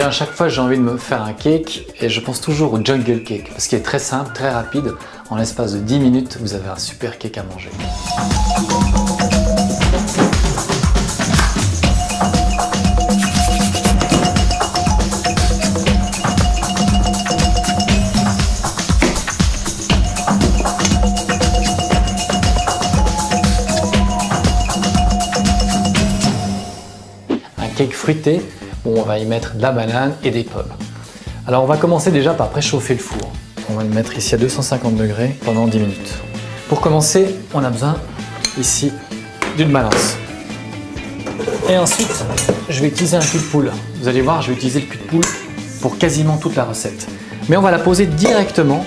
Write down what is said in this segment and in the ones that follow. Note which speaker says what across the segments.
Speaker 1: bien, à chaque fois j'ai envie de me faire un cake et je pense toujours au jungle cake parce qu'il est très simple, très rapide. En l'espace de 10 minutes, vous avez un super cake à manger. Un cake fruité, où on va y mettre de la banane et des pommes. Alors on va commencer déjà par préchauffer le four. On va le mettre ici à 250 degrés pendant 10 minutes. Pour commencer, on a besoin ici d'une balance. Et ensuite, je vais utiliser un cul de poule. Vous allez voir, je vais utiliser le cul de poule pour quasiment toute la recette. Mais on va la poser directement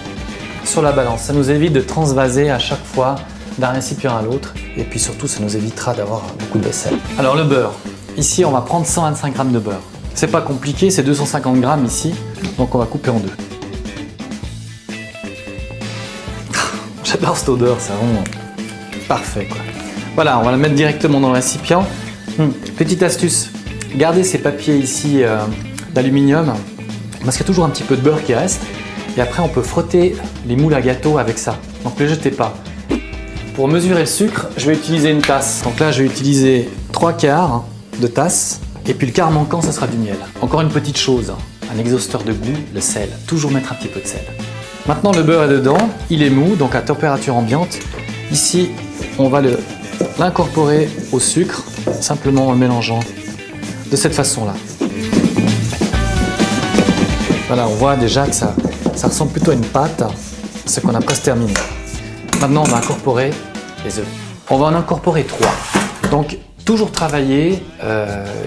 Speaker 1: sur la balance. Ça nous évite de transvaser à chaque fois d'un récipient à l'autre. Et puis surtout, ça nous évitera d'avoir beaucoup de vaisselle. Alors le beurre. Ici, on va prendre 125 g de beurre. C'est pas compliqué, c'est 250 g ici, donc on va couper en deux. J'adore cette odeur, c'est vraiment parfait quoi. Voilà, on va la mettre directement dans le récipient. Petite astuce, gardez ces papiers ici d'aluminium, parce qu'il y a toujours un petit peu de beurre qui reste. Et après, on peut frotter les moules à gâteau avec ça, donc ne les jetez pas. Pour mesurer le sucre, je vais utiliser une tasse. Donc là, je vais utiliser 3/4 de tasse. Et puis le quart manquant, ce sera du miel. Encore une petite chose, un exhausteur de goût, le sel. Toujours mettre un petit peu de sel. Maintenant le beurre est dedans, il est mou, donc à température ambiante. Ici, on va l'incorporer au sucre, simplement en le mélangeant de cette façon-là. Voilà, on voit déjà que ça ressemble plutôt à une pâte, ce qu'on a presque terminé. Maintenant, on va incorporer les œufs. On va en incorporer 3. Donc, toujours travailler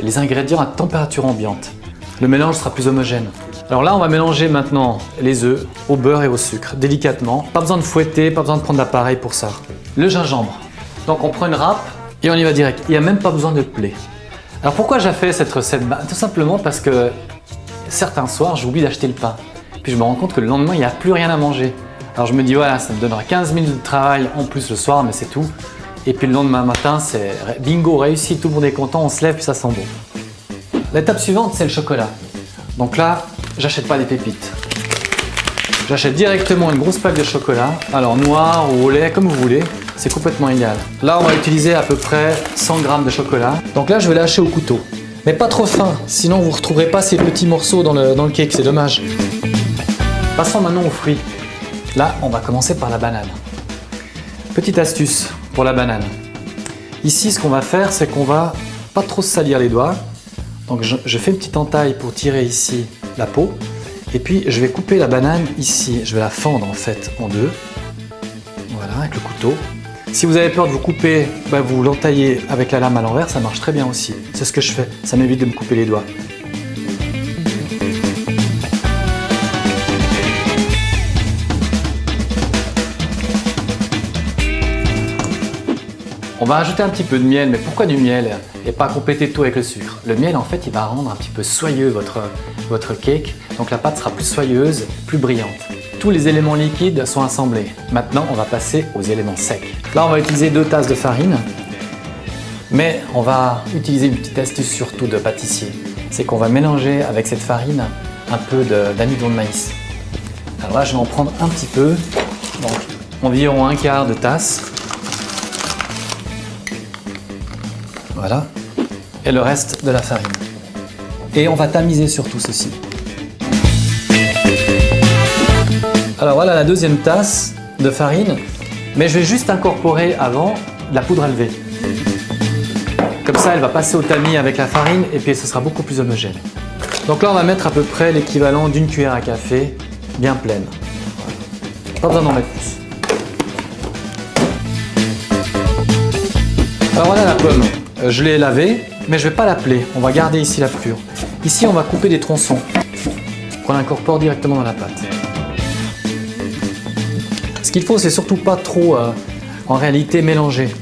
Speaker 1: les ingrédients à température ambiante. Le mélange sera plus homogène. Alors là, on va mélanger maintenant les œufs au beurre et au sucre, délicatement. Pas besoin de fouetter, pas besoin de prendre d'appareil pour ça. Le gingembre. Donc on prend une râpe et on y va direct. Il n'y a même pas besoin de plaie. Alors pourquoi j'ai fait cette recette? Tout simplement parce que certains soirs, j'oublie d'acheter le pain. Puis je me rends compte que le lendemain, il n'y a plus rien à manger. Alors je me dis, voilà, ça me donnera 15 minutes de travail en plus le soir, mais c'est tout. Et puis le lendemain matin, c'est bingo, réussi, tout le monde est content, on se lève puis ça sent bon. L'étape suivante, c'est le chocolat. Donc là, j'achète pas des pépites. J'achète directement une grosse plaque de chocolat, alors noir ou au lait, comme vous voulez, c'est complètement égal. Là, on va utiliser à peu près 100 g de chocolat. Donc là, je vais lâcher au couteau. Mais pas trop fin, sinon vous ne retrouverez pas ces petits morceaux dans le cake, c'est dommage. Passons maintenant aux fruits. Là, on va commencer par la banane. Petite astuce pour la banane. Ici, ce qu'on va faire, c'est qu'on va pas trop se salir les doigts. Donc je fais une petite entaille pour tirer ici la peau. Et puis je vais couper la banane ici. Je vais la fendre en fait en deux. Voilà, avec le couteau. Si vous avez peur de vous couper, vous l'entaillez avec la lame à l'envers, ça marche très bien aussi. C'est ce que je fais, ça m'évite de me couper les doigts. On va ajouter un petit peu de miel, mais pourquoi du miel et pas compléter tout avec le sucre? Le miel, en fait, il va rendre un petit peu soyeux votre cake, donc la pâte sera plus soyeuse, plus brillante. Tous les éléments liquides sont assemblés. Maintenant, on va passer aux éléments secs. Là, on va utiliser 2 tasses de farine, mais on va utiliser une petite astuce surtout de pâtissier. C'est qu'on va mélanger avec cette farine un peu d'amidon de maïs. Alors là, je vais en prendre un petit peu, donc environ 1/4 de tasse. Voilà, et le reste de la farine. Et on va tamiser sur tout ceci. Alors voilà la 2e tasse de farine, mais je vais juste incorporer avant de la poudre à lever. Comme ça, elle va passer au tamis avec la farine et puis ce sera beaucoup plus homogène. Donc là, on va mettre à peu près l'équivalent d'une cuillère à café bien pleine. Pas besoin d'en mettre plus. Alors voilà la pomme. Je l'ai lavée, mais je ne vais pas la peler. On va garder ici la pelure. Ici, on va couper des tronçons qu'on incorpore directement dans la pâte. Ce qu'il faut, c'est surtout pas trop, en réalité, mélanger.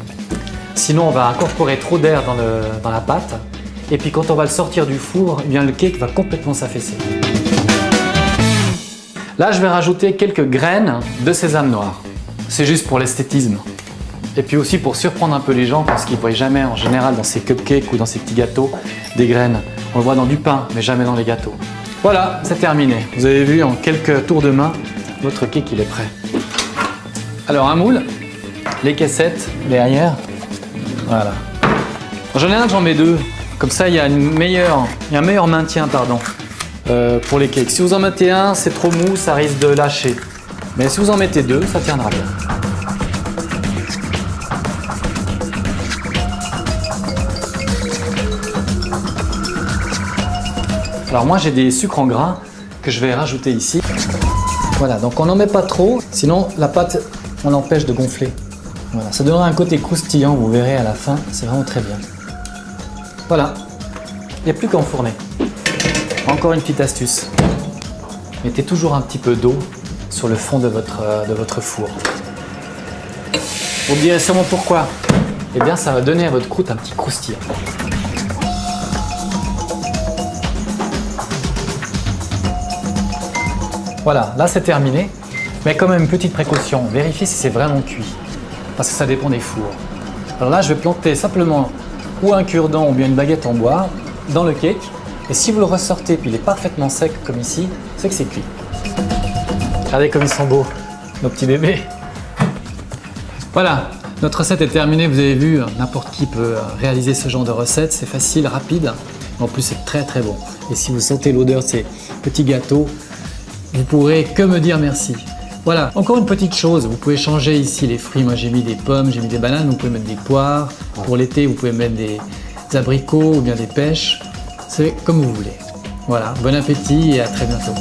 Speaker 1: Sinon, on va incorporer trop d'air dans la pâte. Et puis, quand on va le sortir du four, eh bien, le cake va complètement s'affaisser. Là, je vais rajouter quelques graines de sésame noir. C'est juste pour l'esthétisme. Et puis aussi pour surprendre un peu les gens parce qu'ils ne voient jamais en général dans ces cupcakes ou dans ces petits gâteaux des graines. On le voit dans du pain, mais jamais dans les gâteaux. Voilà, c'est terminé. Vous avez vu en quelques tours de main, votre cake il est prêt. Alors un moule, les caissettes derrière. Voilà. En général, j'en mets 2. Comme ça, il y a un meilleur maintien pour les cakes. Si vous en mettez un, c'est trop mou, ça risque de lâcher. Mais si vous en mettez 2, ça tiendra bien. Alors moi, j'ai des sucres en grains que je vais rajouter ici. Voilà, donc on n'en met pas trop, sinon la pâte, on l'empêche de gonfler. Voilà, ça donnera un côté croustillant, vous verrez à la fin, c'est vraiment très bien. Voilà, il n'y a plus qu'à enfourner. Encore une petite astuce. Mettez toujours un petit peu d'eau sur le fond de votre four. Vous me direz sûrement pourquoi. Eh bien, ça va donner à votre croûte un petit croustillant. Voilà, là c'est terminé. Mais quand même, petite précaution, vérifiez si c'est vraiment cuit. Parce que ça dépend des fours. Alors là, je vais planter simplement ou un cure-dent ou bien une baguette en bois dans le cake. Et si vous le ressortez puis il est parfaitement sec comme ici, c'est que c'est cuit. Regardez comme ils sont beaux, nos petits bébés. Voilà, notre recette est terminée. Vous avez vu, n'importe qui peut réaliser ce genre de recette. C'est facile, rapide. En plus, c'est très très bon. Et si vous sentez l'odeur de ces petits gâteaux, vous pourrez que me dire merci. Voilà, encore une petite chose, vous pouvez changer ici les fruits. Moi j'ai mis des pommes, j'ai mis des bananes, vous pouvez mettre des poires. Pour l'été, vous pouvez mettre des abricots ou bien des pêches. C'est comme vous voulez. Voilà, bon appétit et à très bientôt.